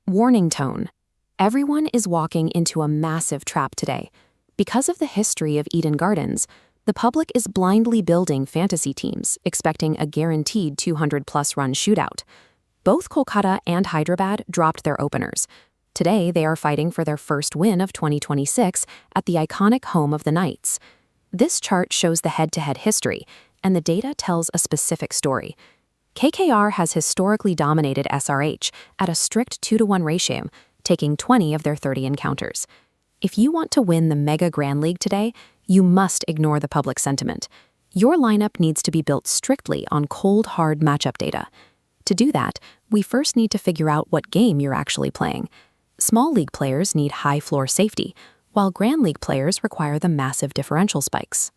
Warning tone. Everyone is walking into a massive trap today. Because of the history of Eden Gardens, the public is blindly building fantasy teams, expecting a guaranteed 200-plus run shootout. Both Kolkata and Hyderabad dropped their openers. Today, they are fighting for their first win of 2026 at the iconic home of the Knights. This chart shows the head-to-head history, and the data tells a specific story. KKR has historically dominated SRH at a strict 2-to-1 ratio, taking 20 of their 30 encounters. If you want to win the Mega Grand League today, you must ignore the public sentiment. Your lineup needs to be built strictly on cold, hard matchup data. To do that, we first need to figure out what game you're actually playing. Small league players need high floor safety, while Grand League players require the massive differential spikes.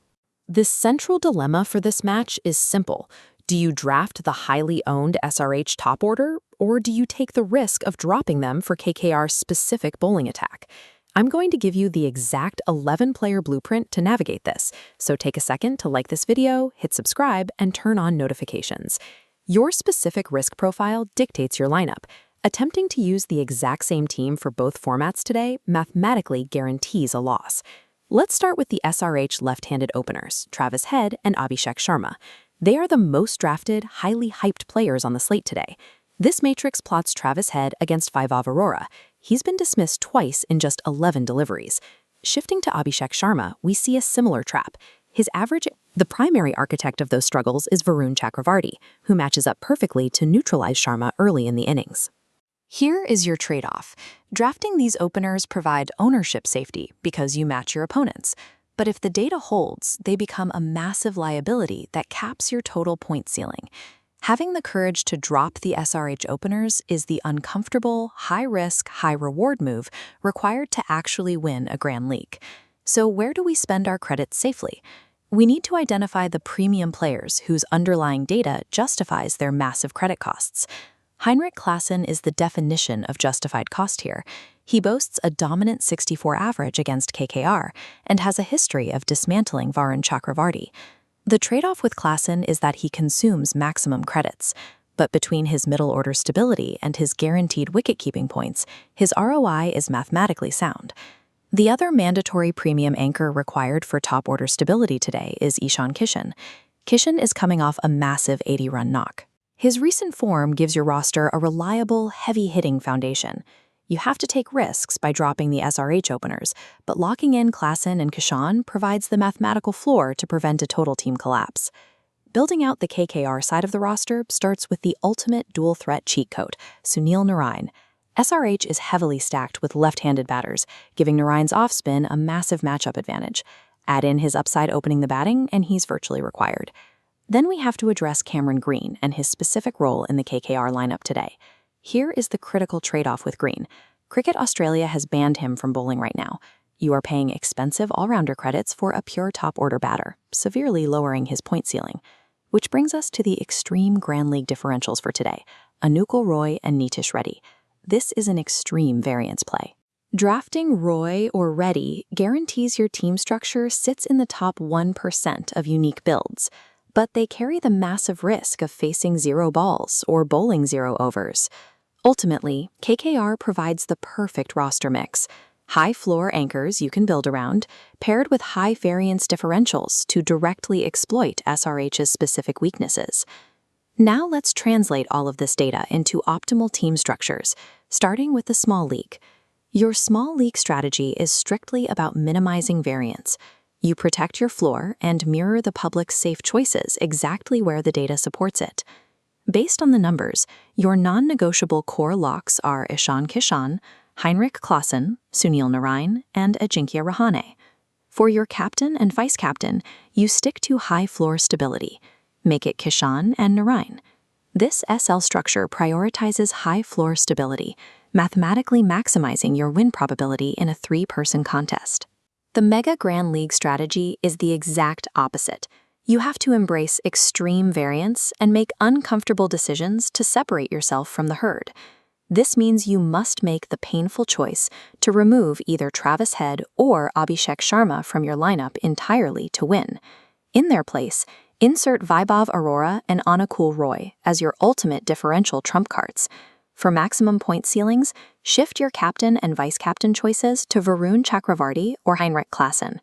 The central dilemma for this match is simple. Do you draft the highly owned SRH top order, or do you take the risk of dropping them for KKR's specific bowling attack? I'm going to give you the exact 11-player blueprint to navigate this, so take a second to like this video, hit subscribe, and turn on notifications. Your specific risk profile dictates your lineup. Attempting to use the exact same team for both formats today mathematically guarantees a loss. Let's start with the SRH left-handed openers, Travis Head and Abhishek Sharma. They are the most drafted, highly hyped players on the slate today. This matrix plots Travis Head against Vaibhav Arora. He's been dismissed twice in just 11 deliveries. Shifting to Abhishek Sharma, we see a similar trap. The primary architect of those struggles is Varun Chakravarti, who matches up perfectly to neutralize Sharma early in the innings. Here is your trade-off. Drafting these openers provide ownership safety because you match your opponents. But if the data holds, they become a massive liability that caps your total point ceiling. Having the courage to drop the SRH openers is the uncomfortable, high-risk, high-reward move required to actually win a Grand League. So where do we spend our credits safely? We need to identify the premium players whose underlying data justifies their massive credit costs. Heinrich Klaassen is the definition of justified cost here. He boasts a dominant 64 average against KKR and has a history of dismantling Varun Chakravarti. The trade-off with Klaassen is that he consumes maximum credits, but between his middle-order stability and his guaranteed wicket-keeping points, his ROI is mathematically sound. The other mandatory premium anchor required for top-order stability today is Ishan Kishan. Kishan is coming off a massive 80-run knock. His recent form gives your roster a reliable, heavy-hitting foundation. You have to take risks by dropping the SRH openers, but locking in Klaassen and Kishan provides the mathematical floor to prevent a total team collapse. Building out the KKR side of the roster starts with the ultimate dual-threat cheat code, Sunil Narine. SRH is heavily stacked with left-handed batters, giving Narine's offspin a massive matchup advantage. Add in his upside opening the batting, and he's virtually required. Then we have to address Cameron Green and his specific role in the KKR lineup today. Here is the critical trade-off with Green. Cricket Australia has banned him from bowling right now. You are paying expensive all-rounder credits for a pure top-order batter, severely lowering his point ceiling. Which brings us to the extreme Grand League differentials for today, Anukul Roy and Nitish Reddy. This is an extreme variance play. Drafting Roy or Reddy guarantees your team structure sits in the top 1% of unique builds, but they carry the massive risk of facing 0 balls or bowling 0 overs. Ultimately, KKR provides the perfect roster mix. High floor anchors you can build around, paired with high variance differentials to directly exploit SRH's specific weaknesses. Now let's translate all of this data into optimal team structures, starting with the small league. Your small league strategy is strictly about minimizing variance. You protect your floor and mirror the public's safe choices exactly where the data supports it. Based on the numbers, your non-negotiable core locks are Ishan Kishan, Heinrich Klaassen, Sunil Narine, and Ajinkya Rahane. For your captain and vice-captain, you stick to high floor stability. Make it Kishan and Narine. This SL structure prioritizes high floor stability, mathematically maximizing your win probability in a 3-person contest. The Mega Grand League strategy is the exact opposite. You have to embrace extreme variance and make uncomfortable decisions to separate yourself from the herd. This means you must make the painful choice to remove either Travis Head or Abhishek Sharma from your lineup entirely to win. In their place, insert Vaibhav Arora and Anukul Roy as your ultimate differential trump cards. For maximum point ceilings, shift your captain and vice-captain choices to Varun Chakravarti or Heinrich Klaassen.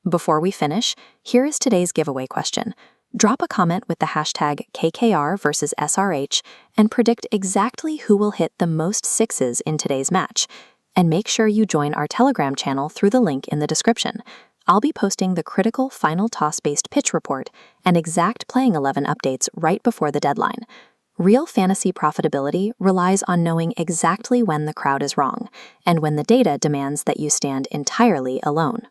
Before we finish, here is today's giveaway question. Drop a comment with the hashtag KKR versus SRH and predict exactly who will hit the most sixes in today's match. And make sure you join our Telegram channel through the link in the description. I'll be posting the critical final toss-based pitch report and exact playing 11 updates right before the deadline. Real fantasy profitability relies on knowing exactly when the crowd is wrong and when the data demands that you stand entirely alone.